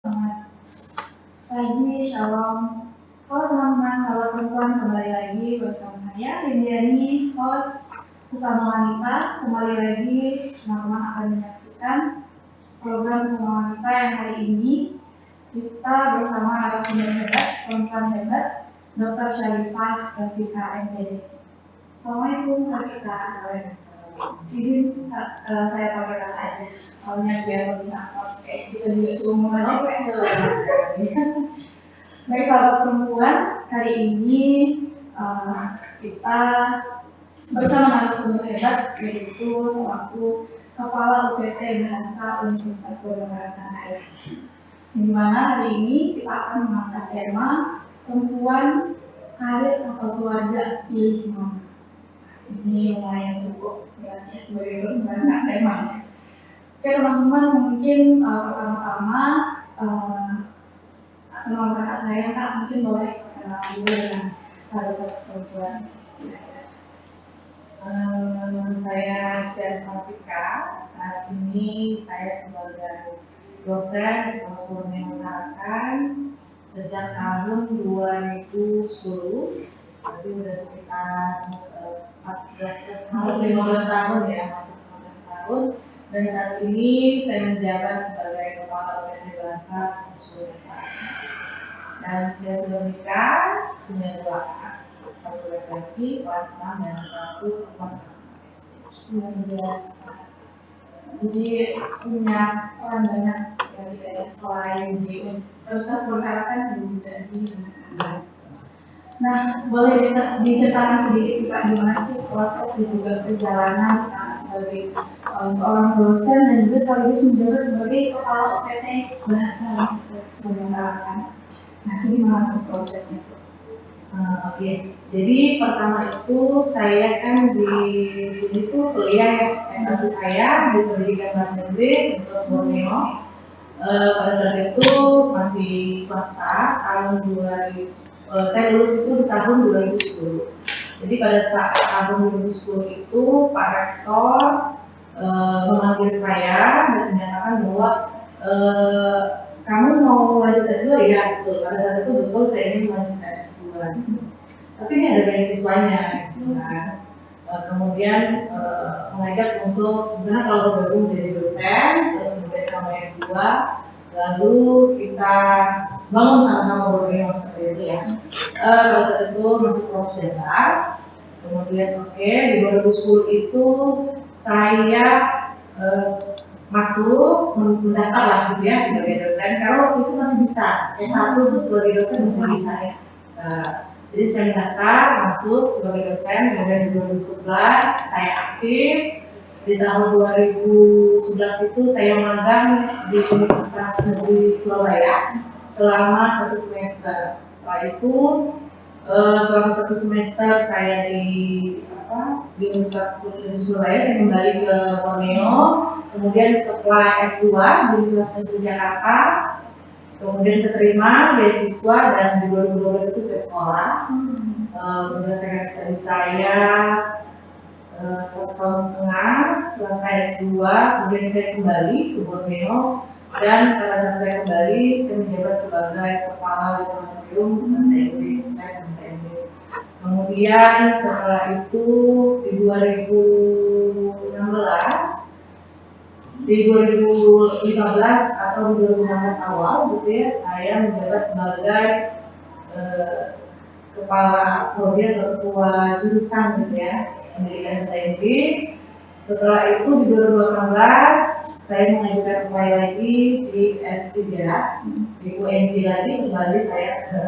Selamat pagi, shalom. Halo teman-teman, sahabat perempuan, kembali lagi bersama saya, Lindiani, host Bersama Wanita. Kembali lagi, teman-teman akan menyaksikan program Bersama Wanita yang hari ini kita bersama narasumber hebat, perempuan hebat, Dr. Syarifah Rafika MPD. Assalamualaikum Rafika. Izin saya pakai kata aja, soalnya biar lebih akrab kayak kita juga seumur aja kayak Baik sahabat perempuan, hari ini kita bersama narasumber hebat yaitu selaku Kepala UPT Bahasa Universitas Bogor. Di mana hari ini kita akan mengangkat tema perempuan, karir atau keluarga, pilih mana. Ini lumayan cukup berat ya sebagai mengangkat temanya. Oke teman-teman, mungkin pertama-tama teman kakak saya kak mungkin boleh kenalan dulu dengan sahabat perempuan. Saya Syarifah Rafika. Saat ini saya sebagai dosen Konsul Tarakan sejak tahun 2010. Jadi sudah sekitar 14 tahun, 15 tahun ya, masuk 15 tahun. Dan saat ini saya menjabat sebagai Kepala UPT Bahasa Khusus Unpad. Dan saya sudah menikah, punya 2 anak, 1 laki-laki kelas 6 dan 1 perempuan kelas 6 SD. Luar biasa. Jadi punya orang banyak dari selain di Universitas Bogor juga di Nah, boleh diceritakan sedikit Kak gimana sih proses dan juga perjalanan Kak sebagai seorang dosen dan juga sekaligus menjabat sebagai Kepala UPT Bahasa Universitas. Nah, itu gimana prosesnya? Oke. Jadi pertama itu saya kan di sini tuh kuliah ya, S1 saya di pendidikan bahasa Inggris Universitas Borneo. Pada saat itu masih swasta, tahun 2000. Saya lulus itu di tahun 2010. Jadi pada saat tahun 2010 itu Pak Rektor memanggil saya dan menyatakan bahwa kamu mau lanjut S2 ya, betul. Pada saat itu betul saya ingin melanjutkan S2. Tapi ini ada beasiswanya, gitu kan. Kemudian mengajak untuk gimana kalau bergabung jadi dosen, terus kemudian kamu S2, lalu kita bangun sama-sama Borneo seperti itu ya. Pada saat itu masih profesional. Kemudian di 2010 itu saya masuk mendaftar lah gitu ya sebagai dosen. Karena waktu itu masih bisa, S1 sebagai dosen masih bisa ya. Jadi saya mendaftar masuk sebagai dosen. Kemudian di 2011 saya aktif. Di tahun 2011 itu saya magang di Universitas Negeri Surabaya selama 1 semester. Setelah itu selama 1 semester saya di Universitas Negeri Surabaya, saya kembali ke Borneo, kemudian apply S2 di Universitas Negeri Jakarta, kemudian keterima beasiswa dan di 2012 itu saya sekolah, menyelesaikan studi saya 1,5 tahun selesai S2, kemudian saya kembali ke Borneo dan pada saat saya kembali saya menjabat sebagai Kepala Laboratorium Bahasa Inggris. Kemudian setelah itu di 2015 atau di 2016 awal gitu ya, saya menjabat sebagai Kepala Prodi atau Ketua Jurusan gitu ya, Pendidikan Bahasa Inggris. Setelah itu di 2018 saya mengajukan apply lagi di S3 di UNJ lagi, kembali saya ke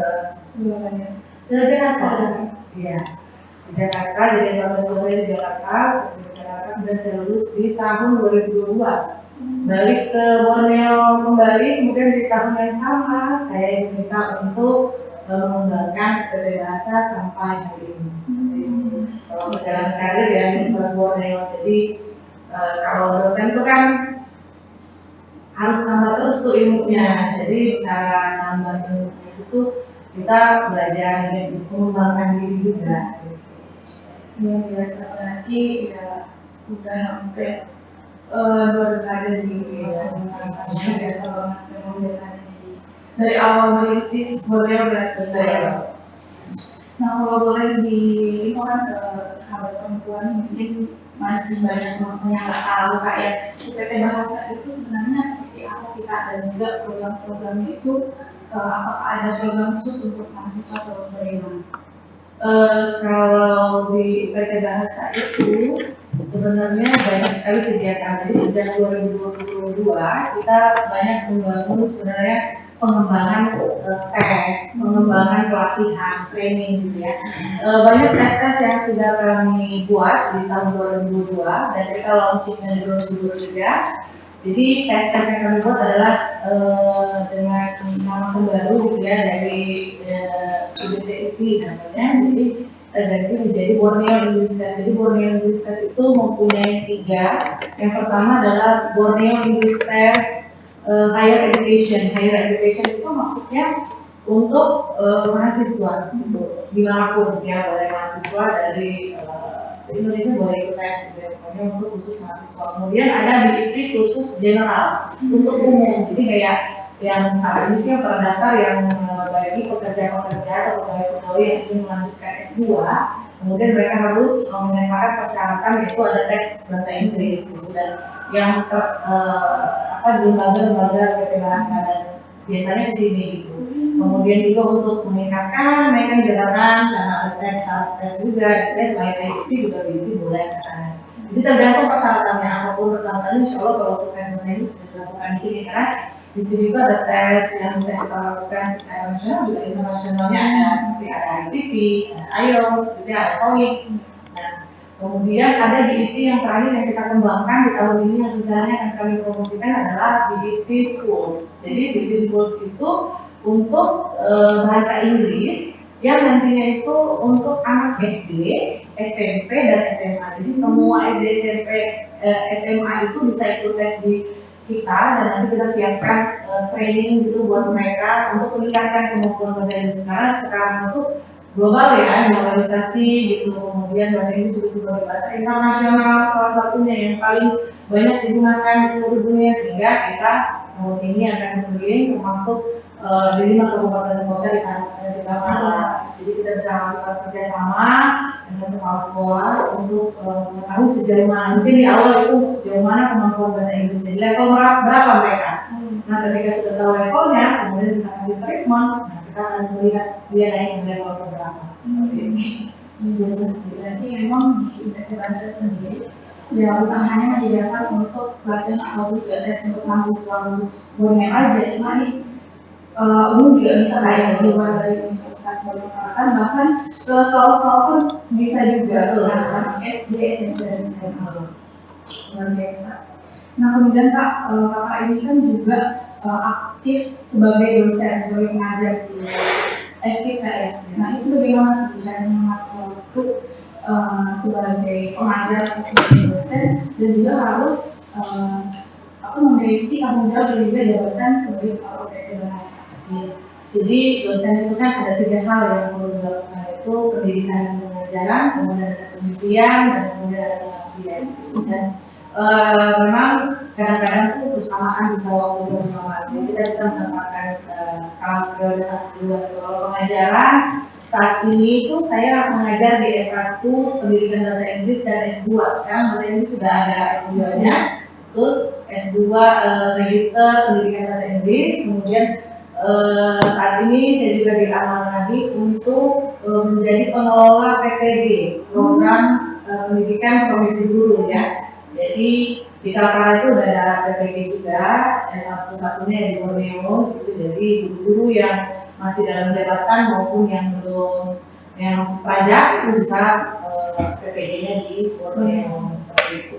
Jakarta. Iya, di Jakarta. Jadi S1 saya di Jakarta, kemudian saya lulus di tahun 2022. Balik ke Borneo kembali, kemudian di tahun yang sama saya diminta untuk mengembangkan UPT Bahasa sampai hari ini. Kalau perjalanan karir ya di Universitas Borneo. Jadi kalau dosen itu kan harus nambah terus tuh ilmunya. Jadi cara nambah ilmunya itu kita belajar dan mengembangkan diri juga. Luar biasa, berarti ya udah sampai 2 dekade di biasa banget memang jasanya di dari awal merintis Borneo berarti ya. Nah, kalau boleh diinfokan ke sahabat perempuan mungkin masih banyak teman-teman yang nggak tahu Kak ya, UPT Bahasa itu sebenarnya seperti apa sih Kak, dan juga program-programnya itu apakah ada program khusus untuk mahasiswa atau bagaimana? Kalau di UPT Bahasa itu sebenarnya banyak sekali kegiatan. Jadi sejak 2022 kita banyak membangun sebenarnya pengembangan tes, pengembangan pelatihan, training gitu ya. Banyak tes-tes yang sudah kami buat di tahun 2022 dan kita launchingnya di 2023. Jadi tes-tes yang kami buat adalah dengan nama baru gitu ya dari IBTIP namanya. Jadi dan itu menjadi Borneo English Test. Jadi Borneo English Test itu mempunyai 3. Yang pertama adalah Borneo English Test Higher Education. Higher Education itu maksudnya untuk mahasiswa gitu. Dimanapun ya, boleh mahasiswa dari Indonesia boleh ikut tes gitu ya, pokoknya untuk khusus mahasiswa. Kemudian ada BIT khusus general untuk umum. Jadi kayak yang saat ini sih pada dasar yang bagi pekerja-pekerja atau pegawai-pegawai yang ingin melanjutkan S2, kemudian mereka harus menyempatkan persyaratan yaitu ada tes bahasa Inggris gitu, dan yang di lembaga-lembaga PT Bahasa dan biasanya di sini gitu. Kemudian juga untuk meningkatkan mereka jabatan karena ada tes juga, tes selain itu juga begitu boleh kan. Jadi tergantung persyaratannya, apapun persyaratannya, insya Allah kalau untuk tes bahasa Inggris sudah dilakukan di sini karena di sini juga ada tes yang bisa kita lakukan secara nasional juga internasionalnya ada seperti ada ITP, ada IELTS, juga ada TOEIC. Nah, kemudian ada DIT yang terakhir yang kita kembangkan di tahun ini yang rencananya akan kami promosikan adalah DIT Schools. Jadi DIT Schools itu untuk bahasa Inggris yang nantinya itu untuk anak SD, SMP, dan SMA. Jadi semua SD, SMP, SMA itu bisa ikut tes di kita dan nanti kita siapkan training gitu buat mereka untuk meningkatkan kemampuan bahasa Inggris karena sekarang itu global ya, globalisasi gitu. Kemudian bahasa Inggris juga sebagai bahasa internasional salah satunya yang paling banyak digunakan di seluruh dunia, sehingga kita tahun ini akan memilih termasuk di 5 kabupaten kota di Tanah. Jadi kita bisa melakukan kerjasama dengan kepala sekolah untuk mengetahui sejauh mana, mungkin di awal itu sejauh mana kemampuan bahasa Inggris, jadi level berapa mereka. Nah, ketika sudah tahu levelnya, kemudian kita kasih treatment, nah kita akan melihat dia naik ke level berapa. Berarti memang di UPT Bahasa sendiri ya bukan hanya menyediakan untuk pelatihan atau juga tes untuk mahasiswa khusus Borneo aja, cuma ini umum juga bisa kayak di luar dari universitas Balikpapan, bahkan ke sekolah-sekolah pun bisa juga anak SD, SMP, dan SMA. Luar biasa. Nah kemudian kakak ini kan juga aktif sebagai dosen, sebagai pengajar di FKIP ya. Nah itu bagaimana caranya mengatur waktu sebagai pengajar atau sebagai dosen, dan juga harus memiliki tanggung jawab juga jabatan sebagai kepala UPT Bahasa. Jadi dosen itu kan ada 3 hal yang perlu dilakukan, itu pendidikan dan pengajaran, kemudian ada pengisian, dan kemudian ada pengabdian. Dan memang kadang-kadang tuh bersamaan bisa waktu bersamaan, jadi kita bisa mendapatkan skala prioritas kedua. Kalau pengajaran saat ini itu saya mengajar di S1 pendidikan bahasa Inggris dan S2. Sekarang bahasa Inggris sudah ada S2-nya, itu S2 register pendidikan bahasa Inggris. Kemudian saat ini saya juga diamankan lagi untuk menjadi pengelola PPG, program pendidikan profesi guru ya. Jadi di Kaltara itu udah ada PPG juga, satu-satunya di Borneo gitu. Jadi guru-guru yang masih dalam jabatan maupun yang belum, yang masih pajak itu bisa PPG-nya di Borneo seperti itu.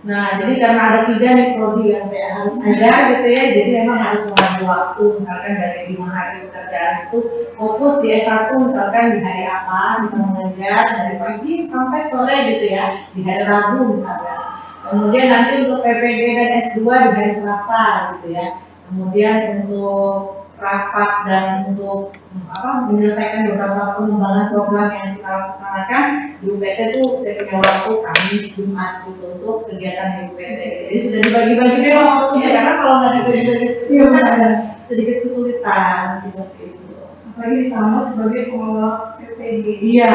Nah, jadi karena ada 3 nih prodi yang saya harus ajar gitu ya, jadi memang harus mengambil waktu, misalkan dari 5 hari pekerjaan itu fokus di S1 misalkan di hari apa kita mengajar dari pagi sampai sore gitu ya, di hari Rabu misalkan. Kemudian nanti untuk PPG dan S2 di hari Selasa gitu ya. Kemudian untuk rapat dan untuk menyelesaikan beberapa pengembangan program yang kita laksanakan di UPT itu saya punya waktu Kamis, Jumat gitu untuk kegiatan di UPT. Jadi sudah dibagi-bagi deh waktunya, karena kalau nggak dibagi-bagi seperti itu kan ada sedikit kesulitan seperti itu. Apalagi ditambah sebagai pengelola PPD. Iya,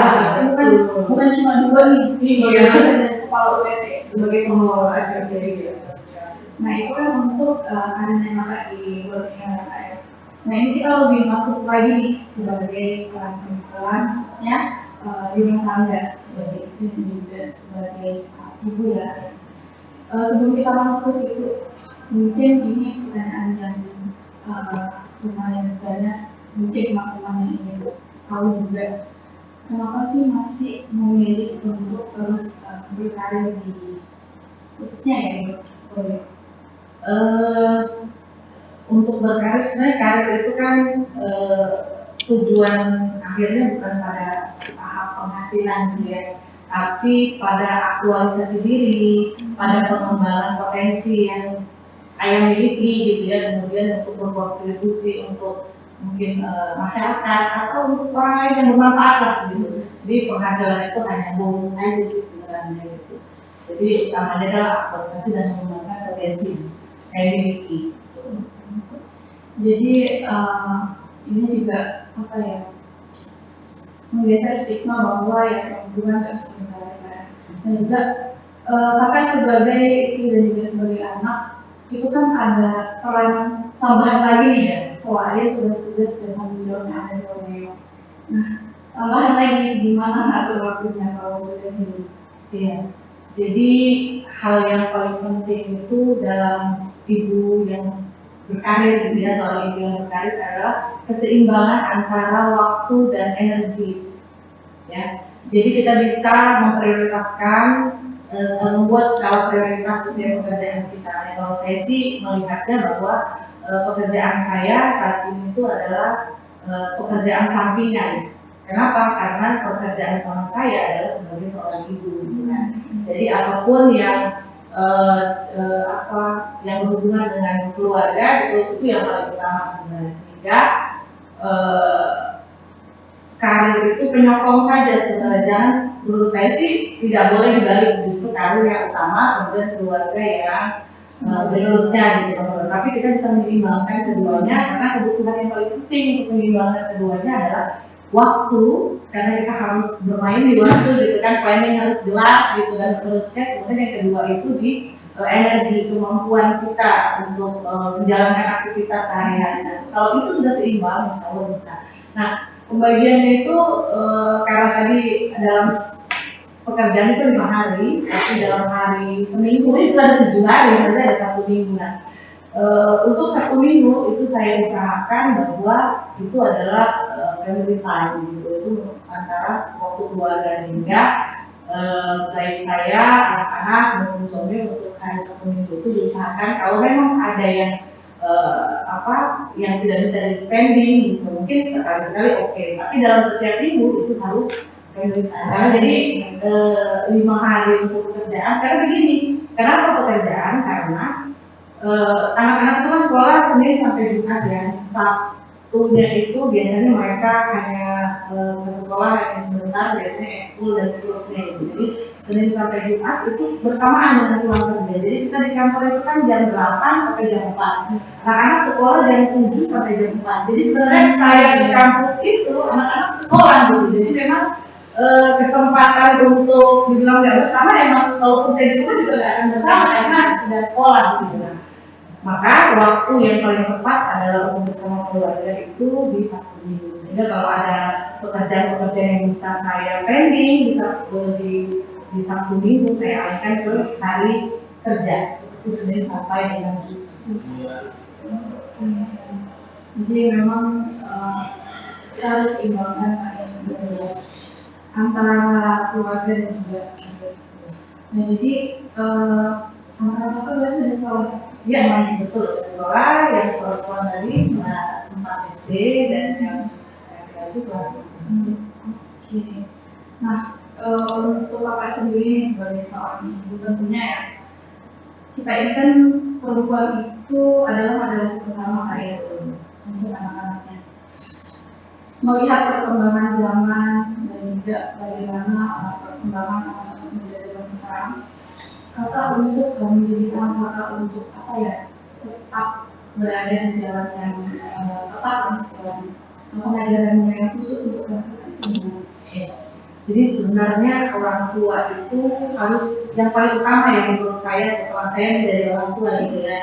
bukan cuma dua nih, sebagai dosen dan kepala UPT. Sebagai pengelola PPD ya. Nah itu kan untuk karirnya kakak di World ya. Nah ini kita lebih masuk lagi nih sebagai perempuan, khususnya di rumah tangga, sebagai istri dan juga sebagai ibu ya. Sebelum kita masuk ke situ, mungkin ini pertanyaan yang lumayan banyak, mungkin teman-teman yang ingin tahu juga, kenapa sih masih memilih untuk terus berkarir di khususnya ya di proyek? Untuk berkarir, sebenarnya karir itu kan tujuan akhirnya bukan pada tahap penghasilan gitu ya, tapi pada aktualisasi diri, pada pengembangan potensi yang saya miliki gitu ya, kemudian untuk berkontribusi untuk mungkin masyarakat atau untuk orang lain yang bermanfaat lah gitu. Jadi penghasilan itu hanya bonus aja sih sebenarnya gitu. Jadi utamanya adalah aktualisasi dan mengembangkan potensi saya miliki. Jadi ini juga apa ya, menggeser stigma bahwa ya perempuan harus berkarir, dan juga kakak sebagai istri dan juga sebagai anak itu kan ada peran tambahan lagi nih ya, selain tugas-tugas dan tanggung jawab yang ada di Borneo. Nah tambahan lagi gimana ngatur waktunya kalau sudah ini? Iya. Jadi hal yang paling penting itu dalam ibu yang berkarir gitu ya, soal ibu yang berkarir adalah keseimbangan antara waktu dan energi ya. Jadi kita bisa memprioritaskan, membuat skala prioritas dari pekerjaan kita. Ya, kalau saya sih melihatnya bahwa pekerjaan saya saat ini itu adalah pekerjaan sampingan. Kenapa? Karena pekerjaan utama saya adalah sebagai seorang ibu gitu kan. Jadi apapun yang yang berhubungan dengan keluarga itu yang paling utama sebenarnya, sehingga karir itu penyokong saja sebenarnya. Jangan, menurut saya sih tidak boleh dibalik, justru karir yang utama kemudian keluarga yang berikutnya gitu. Tapi kita bisa menyeimbangkan keduanya, karena kebutuhan yang paling penting untuk menyeimbangkan keduanya adalah waktu, karena kita harus bermain di waktu gitu kan, planning harus jelas gitu dan seterusnya. Kemudian yang kedua itu di energi, kemampuan kita untuk menjalankan aktivitas sehari-hari. Nah, kalau itu sudah seimbang, insya Allah bisa. Nah, pembagiannya itu karena tadi dalam pekerjaan itu 5 hari, tapi dalam hari seminggu itu ada 7 hari, berarti ada 1 minggu. Nah, untuk 1 minggu itu saya usahakan bahwa itu adalah family time gitu, itu antara waktu keluarga, sehingga baik saya, anak-anak maupun suami untuk hari 1 minggu itu diusahakan kalau memang ada yang yang tidak bisa di-pending gitu, mungkin sekali-sekali oke, tapi dalam setiap minggu itu harus family time. Karena jadi 5 hari untuk pekerjaan, karena begini, kenapa pekerjaan? Karena anak-anak itu kan sekolah Senin sampai Jumat ya. Sabtunya itu biasanya mereka hanya ke sekolah hanya sebentar, biasanya ekskul dan seterusnya gitu. Jadi Senin sampai Jumat itu bersamaan dengan pulang kerja. Jadi kita di kantor itu kan jam 8 sampai jam 4. Anak-anak sekolah jam 7 sampai jam 4. Jadi sebenarnya saya di kampus itu anak-anak sekolah gitu. Jadi memang kesempatan untuk dibilang nggak bersama, emang kalau saya di rumah juga nggak akan bersama karena sudah sekolah gitu. Maka waktu yang paling tepat adalah untuk bersama keluarga itu di Sabtu Minggu. Sehingga kalau ada pekerjaan-pekerjaan yang bisa saya pending bisa di Sabtu Minggu, saya alihkan ke hari kerja seperti Senin sampai dengan Jumat. Jadi memang kita harus seimbangkan antara keluarga dan juga. Nah jadi anak-anak itu berarti ada sekolah. Iya, betul, sekolah yang perempuan tadi kelas 4 SD dan yang laki-laki kelas 5 SD. Oke. Nah, untuk kakak sendiri sebagai seorang ibu tentunya ya, kita ini kan perempuan itu adalah moderasi pertama kayak untuk anak-anaknya. Melihat perkembangan zaman dan juga bagaimana perkembangan anak-anak muda zaman sekarang, kakak untuk menjadikan kakak untuk tetap berada di jalan yang tepat dan sesuai pengajarannya yang khusus untuk melakukan. Yes. Jadi sebenarnya orang tua itu harus yang paling utama ya menurut saya setelah saya menjadi orang tua gitu ya,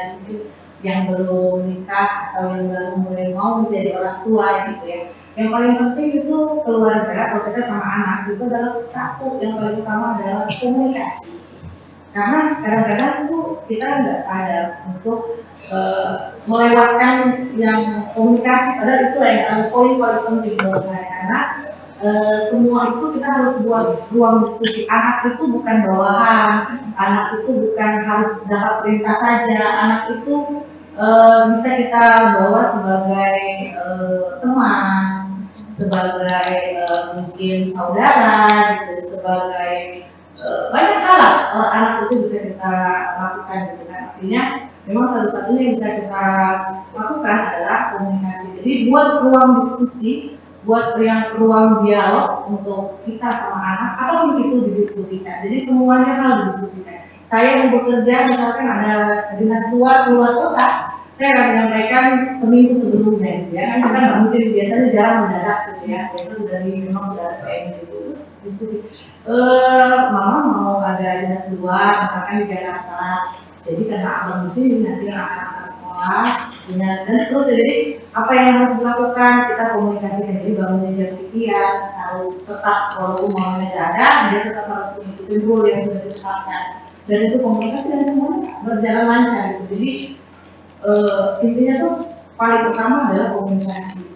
yang belum nikah atau yang baru mulai mau menjadi orang tua gitu ya. Yang paling penting itu keluarga atau kita sama anak itu adalah satu yang paling utama adalah komunikasi. Karena kadang-kadang tuh kita nggak sadar untuk melewatkan yang komunikasi, padahal itu yang poin paling penting menurut saya. Karena semua itu kita harus buat ruang diskusi. Anak itu bukan bawahan, anak itu bukan harus dapat perintah saja. Anak itu bisa kita bawa sebagai teman, sebagai mungkin saudara, gitu, sebagai banyak hal anak itu bisa kita lakukan gitu kan. Artinya memang satu-satunya yang bisa kita lakukan adalah komunikasi. Jadi buat ruang diskusi, buat yang ruang dialog untuk kita sama anak, apapun itu didiskusikan. Jadi semuanya harus didiskusikan. Saya yang bekerja misalkan ada dinas luar kota, saya akan menyampaikan seminggu sebelumnya gitu ya. Kan kita nggak mungkin, biasanya jarang mendadak gitu ya. Biasanya memang sudah ada PM gitu diskusi. Mama mau ada dinas luar misalkan di Jakarta. Jadi karena abang di sini nanti anak-anak sekolah dan terus jadi apa yang harus dilakukan kita komunikasikan. Jadi bangunnya jam sekian harus tetap, walaupun maunya tidak ada, dia tetap harus mengikuti rule yang sudah ditetapkan, dan itu komunikasi dan semuanya berjalan lancar gitu. Jadi intinya tuh paling utama adalah komunikasi.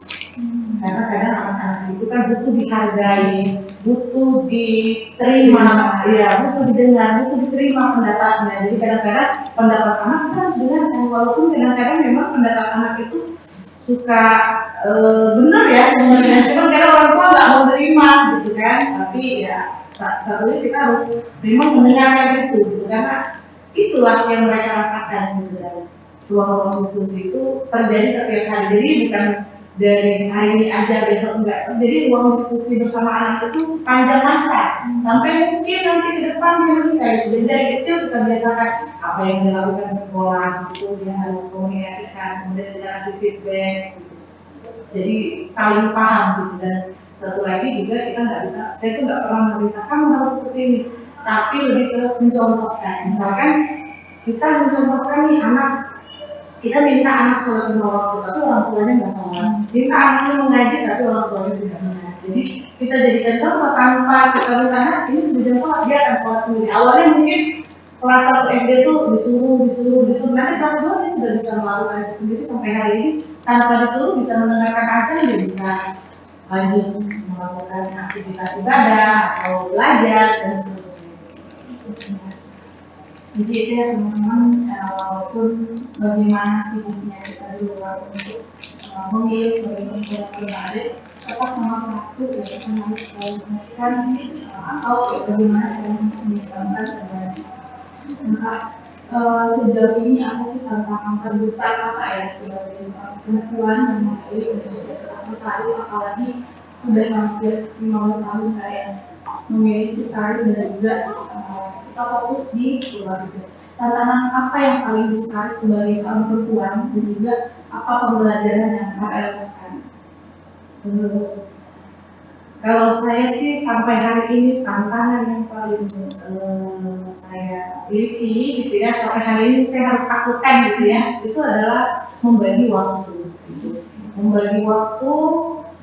Karena kadang anak-anak itu kan butuh dihargai, butuh diterima, ya butuh didengar, butuh diterima pendapatnya. Jadi kadang-kadang pendapat anak kita harus dengarkan, walaupun kadang-kadang memang pendapat anak itu suka benar ya sebenarnya, cuma kadang orang tua nggak mau terima gitu kan. Tapi ya satunya kita harus memang mendengarkan itu gitu, karena itulah yang mereka rasakan gitu. Ruang-ruang diskusi itu terjadi setiap hari, jadi bukan dari hari ini aja besok enggak. Jadi ruang diskusi bersama anak itu sepanjang masa sampai mungkin nanti ke depan dia menikah gitu. Jadi dari kecil kita biasakan apa yang dilakukan di sekolah itu dia harus komunikasikan, kemudian kita kasih feedback gitu. Jadi saling paham gitu. Dan satu lagi juga kita nggak bisa, saya tuh nggak pernah memerintah kamu harus seperti ini, tapi lebih ke mencontohkan. Misalkan kita mencontohkan nih anak, kita minta anak sholat lima waktu, tapi orang tuanya nggak sholat. Minta anaknya mengaji, tapi orang tuanya tidak mengaji. Jadi kita jadikan contoh tanpa kita minta anak ini sudah jam sholat, dia akan sholat sendiri. Awalnya mungkin kelas 1 SD tuh disuruh. Nanti kelas 2 dia sudah bisa melakukan itu sendiri sampai hari ini tanpa disuruh bisa mendengarkan azan, dia bisa lanjut melakukan aktivitas ibadah atau belajar dan seterusnya. Jadi itu ya teman-teman, walaupun bagaimana sibuknya kita di luar untuk memilih sebagai pemimpin adik, tetap nomor satu ya kita harus komunikasikan atau bagaimana cara menjalankan sebenarnya. Maka sejauh ini apa sih tantangan terbesar kakak ya sebagai seorang perempuan yang memilih untuk berkarir, apalagi sudah hampir 15 tahun kayak memiliki karir dan juga kita fokus di keluarga. Tantangan apa yang paling besar sebagai seorang perempuan dan juga apa pembelajaran yang kakak lakukan? Kalau saya sih sampai hari ini tantangan yang paling saya miliki gitu ya, sampai hari ini saya harus takutkan gitu ya, itu adalah membagi waktu gitu. Membagi waktu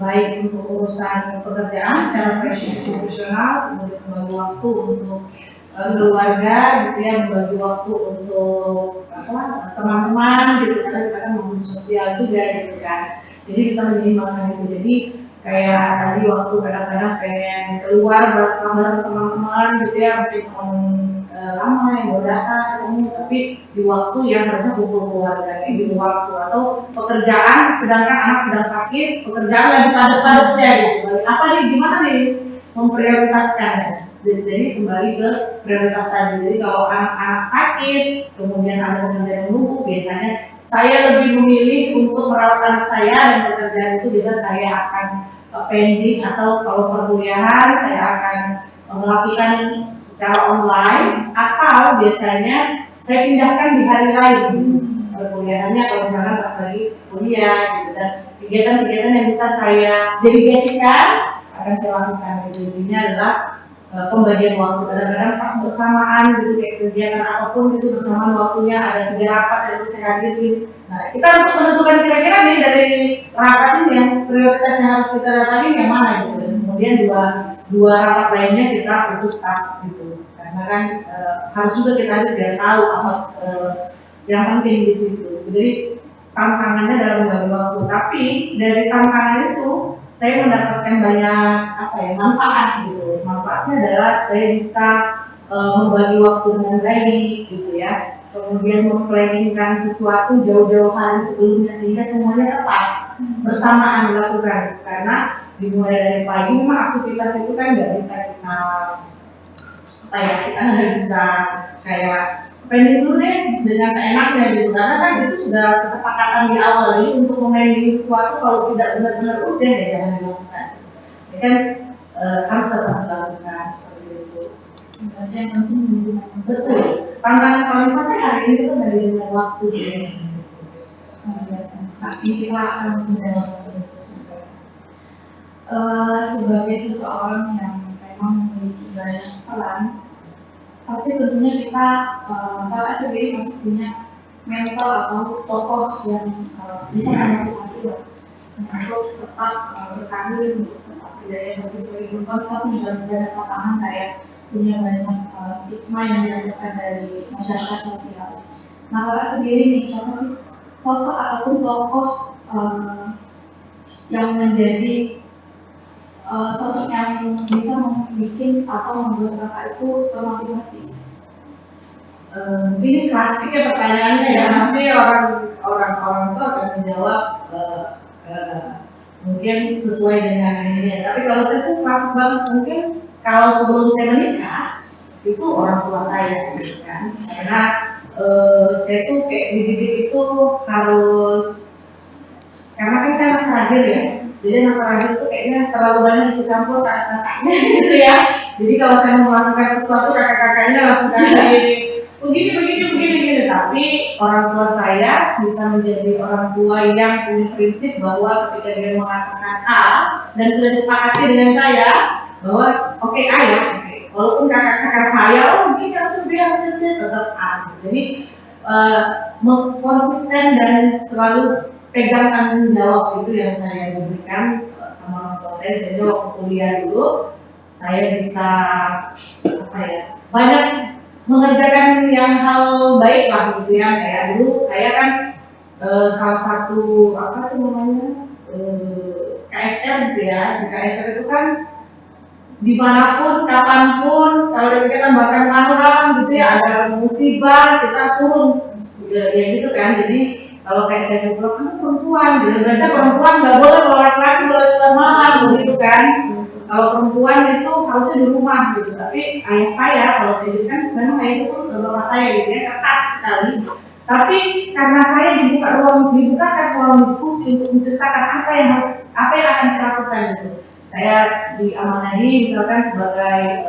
baik untuk urusan pekerjaan secara profesional, kemudian membagi waktu untuk keluarga gitu ya, membagi waktu untuk teman-teman gitu, karena kita kan mau sosial juga gitu kan. Jadi bisa menyeimbangkan itu. Jadi kayak tadi waktu kadang-kadang pengen keluar bersama teman-teman gitu ya, mungkin lama yang datang, tapi di waktu yang harusnya kumpul keluarga kayak gitu waktu, atau pekerjaan sedangkan anak sedang sakit, pekerjaan lagi padat-padatnya gitu. Apa nih, gimana nih memprioritaskan ya? Jadi kembali ke prioritas tadi. Jadi kalau anak-anak sakit, kemudian ada pekerjaan yang menumpuk, biasanya saya lebih memilih untuk merawat anak saya, dan pekerjaan itu bisa saya akan pending, atau kalau perkuliahan saya akan melakukan secara online, atau biasanya saya pindahkan di hari lain perkuliahannya kalau misalkan pas lagi kuliah gitu, dan kegiatan-kegiatan yang bisa saya delegasikan akan saya lakukan. Intinya adalah pembagian waktu. Kadang-kadang pas bersamaan gitu kayak kegiatan apapun itu bersamaan waktunya, ada 3 rapat yang harus saya hadiri. Nah, kita untuk menentukan kira-kira nih dari rapat ini yang prioritas yang harus kita datangi yang mana gitu. Dan kemudian dua rapat lainnya kita putuskan gitu. Karena kan harus juga kita biar tahu apa yang penting di situ. Jadi tantangannya dalam membagi waktu. Tapi dari tantangan itu saya mendapatkan banyak manfaat gitu. Manfaatnya adalah saya bisa membagi waktu dengan baik gitu ya. Kemudian memplanningkan sesuatu jauh-jauh hari sebelumnya sehingga semuanya tepat bersamaan dilakukan. Karena dimulai dari pagi memang aktivitas itu kan nggak bisa kita kita nggak bisa kayak pending dulu deh dengan seenaknya gitu, karena kan itu sudah kesepakatan di awal. Jadi untuk memending sesuatu kalau tidak benar-benar urgent ya jangan dilakukan. Ya kan harus tetap dilakukan seperti itu. Berarti yang penting manajemen. Betul. Tantangan paling sampai hari ini itu manajemen waktu sih. Biasa. Tapi kita akan menjawab sebagai seseorang yang memang memiliki banyak peran, pasti tentunya kita kakak sendiri masih punya mentor atau tokoh yang bisa memotivasi untuk tetap berkarir, untuk tetap berjaya bagi sebagai perempuan. Kita punya banyak tantangan kayak punya banyak stigma yang didapatkan dari masyarakat sosial. Nah, kakak sendiri nih, siapa sih sosok ataupun tokoh yang menjadi sosok yang bisa membuat atau membuat kakak itu termotivasi? Ini klasik ya pertanyaannya ya, pasti orang itu akan menjawab mungkin sesuai dengan ini. Tapi kalau saya tuh klasik banget, mungkin kalau sebelum saya menikah itu orang tua saya gitu kan. Karena saya tuh kayak dididik itu harus, karena kan saya anak terakhir ya. Jadi anak terakhir itu kayaknya terlalu banyak ikut campur kakak-kakaknya gitu ya. Jadi kalau saya mau melakukan sesuatu kakak-kakaknya langsung kasih begini. Tapi orang tua saya bisa menjadi orang tua yang punya prinsip bahwa ketika dia mengatakan A dan sudah disepakati dengan saya bahwa oke, ayah, walaupun kakak-kakak saya mungkin harus tetap A. Jadi konsisten dan selalu pegang tanggung jawab itu yang saya berikan sama orang tua saya. Sehingga waktu kuliah dulu saya bisa banyak mengerjakan yang hal baik lah gitu ya. Kayak dulu saya kan salah satu KSR gitu ya. Di KSR itu kan dimanapun, kapanpun, kalau ada kegiatan bahkan malam gitu ya, ada musibah kita turun ya gitu kan. Jadi kalau kayak saya bilang kamu perempuan, gitu. Biasanya perempuan nggak boleh, kalau laki-laki boleh keluar malam gitu kan. Kalau perempuan itu harusnya di rumah gitu. Tapi ayah saya, kalau saya kan memang ayah itu bapak saya gitu ya, ketat sekali. Tapi karena saya dibukakan ruang diskusi untuk menceritakan apa yang akan saya lakukan gitu. Saya diamanahi misalkan sebagai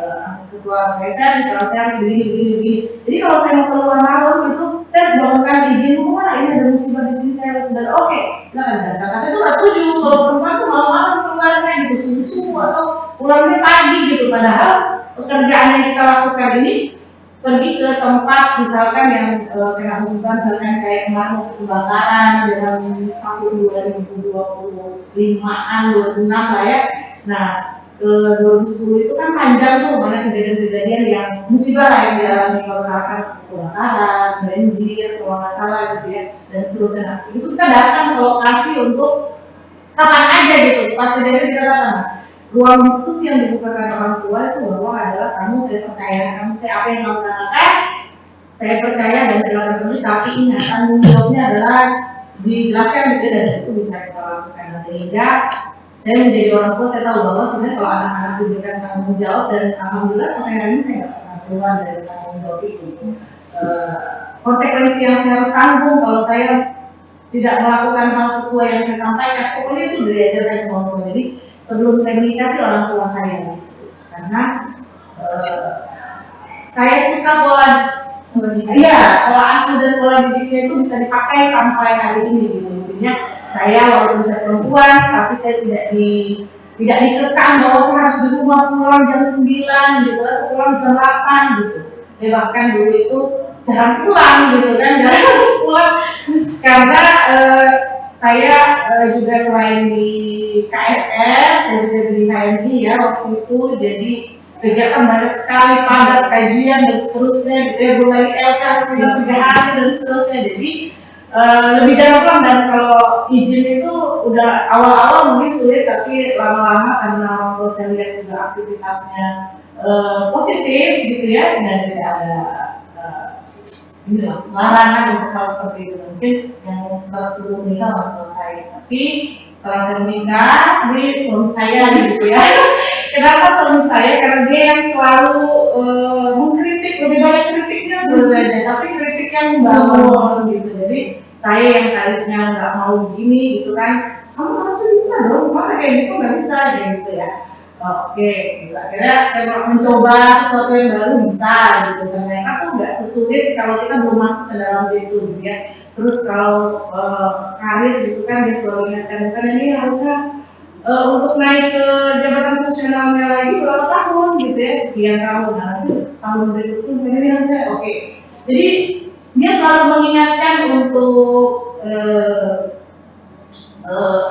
ketua PSN, kalau saya harus begini. Jadi kalau saya mau keluar malam itu saya harus bangunkan izin, ini ada musibah di sini, saya harus oke, silakan. Dan kakak saya tuh nggak setuju kalau perempuan tuh malam-malam keluarnya gitu, subuh atau pulangnya pagi gitu. Padahal pekerjaan yang kita lakukan ini pergi ke tempat misalkan yang kena musibah, misalkan kayak kemarin kebakaran dalam tahun 2025-an, 2026 lah ya. Nah, ke 2010 itu kan panjang tuh, banyak kejadian-kejadian yang musibah lah yang dialami kebakaran, banjir, kalau nggak salah gitu ya, dan seterusnya. Nah, itu kita datang ke lokasi untuk kapan aja gitu, pas kejadian kita datang. Ruang diskusi yang dibukakan orang tua itu bahwa adalah saya percaya, apa yang kamu katakan, saya percaya dan silakan terus, tapi ingat tanggung jawabnya adalah dijelaskan gitu dan itu bisa kita lakukan. Sehingga saya menjadi orang tua, saya tahu bahwa sebenarnya kalau anak-anak diberikan tanggung jawab, dan alhamdulillah sampai hari ini saya nggak pernah keluar dari tanggung jawab itu. Konsekuensi yang saya harus tanggung kalau saya tidak melakukan hal sesuai yang saya sampaikan, pokoknya itu diajarkan sama orang tua. Jadi sebelum saya menikah sih orang tua saya gitu. Karena saya suka pola Iya, pola asuh dan pola didiknya itu bisa dipakai sampai hari ini gitu. Intinya saya walaupun saya perempuan, tapi saya tidak dikekang bahwa saya harus di rumah pulang jam 9 gitu, atau pulang jam 8 gitu. Saya bahkan dulu itu jarang pulang gitu kan, jarang pulang karena saya juga selain di KSR, saya juga di HMI ya waktu itu, jadi kegiatan banyak sekali, padat kajian dan seterusnya, gitu ya, mulai LK sudah 3 hari dan seterusnya, jadi lebih jarang pulang. Dan kalau izin itu udah awal-awal mungkin sulit, tapi lama-lama karena orang tua saya lihat juga aktivitasnya positif gitu ya, dan tidak ada inilah larangan untuk hal seperti itu. Mungkin yang sebelum menikah orang tua saya, tapi setelah saya menikah ini suami saya gitu ya. Kenapa suami saya? Karena dia yang selalu mengkritik, lebih banyak kritiknya sebenarnya, tapi kritik yang membangun gitu. Jadi saya yang tadinya nggak mau begini gitu kan, kamu harusnya bisa dong, masa kayak gitu nggak bisa gitu ya. Oke, gitu. Akhirnya saya mencoba sesuatu yang baru bisa gitu. Ternyata tuh nggak sesulit kalau kita belum masuk ke dalam situ gitu ya. Terus kalau karir gitu kan dia selalu ingatkan, kan ini harusnya untuk naik ke jabatan fungsionalnya lagi berapa tahun gitu ya, sekian tahun, nanti tahun berikutnya ini harusnya oke. Jadi dia selalu mengingatkan untuk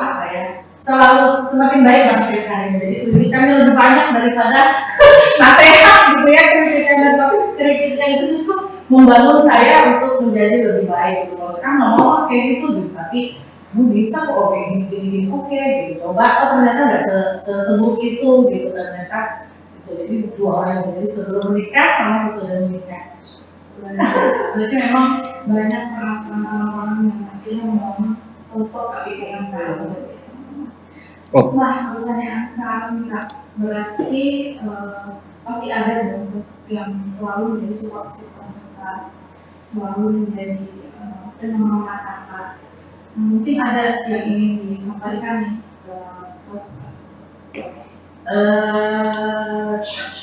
apa ya, selalu semakin baik masa ini. Jadi kritikannya lebih banyak daripada nasihat gitu ya, kritikan, dan tapi kritiknya itu justru membangun saya untuk menjadi lebih baik gitu. Kalau sekarang mau kayak gitu tapi kamu bisa kok kayak gini oke gitu, coba. Oh ternyata nggak seburuk itu gitu ternyata gitu. Jadi dua orang yang jadi sebelum menikah sama sesudah menikah. Berarti memang banyak orang-orang yang akhirnya membangun sosok ibu yang sekarang. Nah, pertanyaan sekarang Kak, berarti pasti ada dong sosok yang selalu menjadi support system kita, selalu menjadi penolong kakak. Mungkin ada yang ingin disampaikan nih ke sosok tersebut.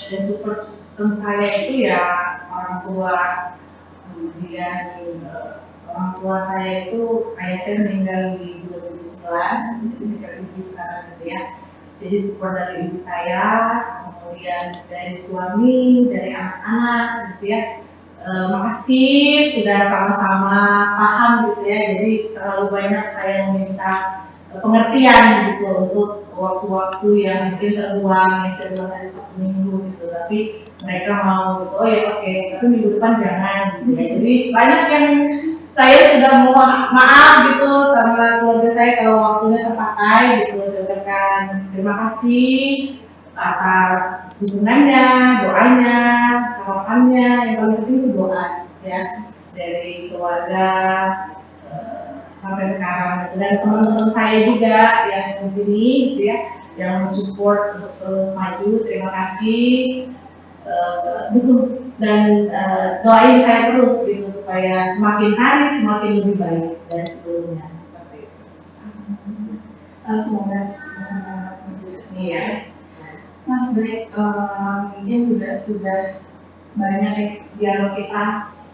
Ya support system saya itu ya orang tua. Kemudian orang tua saya itu, ayah saya meninggal di 2011, jadi meninggal ibu sekarang gitu ya. Jadi support dari ibu saya, kemudian dari suami, dari anak-anak gitu ya. Makasih sudah sama-sama paham gitu ya. Jadi terlalu banyak saya meminta pengertian gitu untuk waktu-waktu yang mungkin terluang yang saya bilang dari 1 minggu gitu, tapi mereka mau gitu, oh ya oke, tapi minggu depan jangan gitu ya. Jadi banyak yang saya sudah mohon maaf gitu sama keluarga saya kalau waktunya terpakai gitu. Saya ucapkan terima kasih atas dukungannya, doanya, harapannya. Yang paling penting itu doa ya dari keluarga sampai sekarang gitu. Dan teman-teman saya juga yang di sini gitu ya, yang mensupport untuk terus maju, terima kasih. Dukung dan doain saya terus gitu supaya semakin hari semakin lebih baik dari sebelumnya, seperti itu. Semoga bersama Iya. Nah baik, mungkin juga sudah banyak ya dialog kita,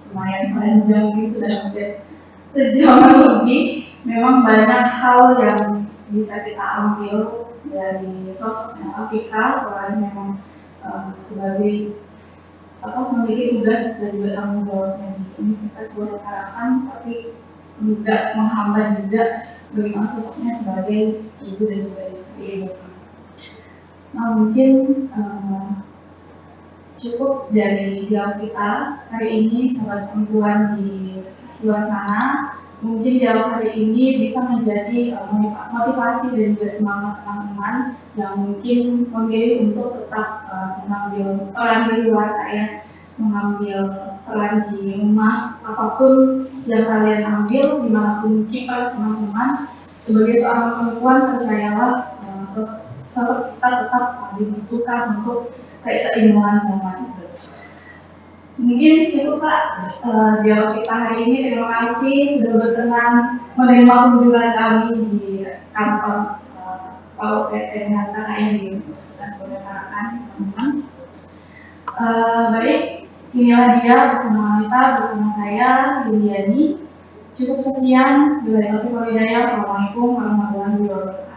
lumayan panjang ini sudah hampir sejam lebih. Memang banyak hal yang bisa kita ambil dari sosoknya Afika selain memang sebagai memiliki tugas dan juga tanggung jawabnya di Universitas Buah Harapan, tapi juga menghambat juga bagaimana sosoknya sebagai ibu dan juga istri. Nah mungkin cukup dari dialog kita hari ini, sahabat perempuan di luar sana. Mungkin dialog hari ini bisa menjadi motivasi dan juga semangat teman-teman yang mungkin memilih untuk tetap mengambil peran di luar, kayak mengambil peran di rumah. Apapun yang kalian ambil, dimanapun kita teman-teman, sebagai seorang perempuan percayalah sosok kita tetap dibutuhkan untuk keseimbangan zaman. Mungkin cukup Pak dialog kita hari ini. Terima kasih sudah berkenan menerima kunjungan kami di kantor Pak PT Nasa di Universitas Buah Harapan, teman-teman. Baik, Inilah dia bersama Anita, bersama saya, Liliani. Cukup sekian. Bila itu Assalamualaikum warahmatullahi wabarakatuh.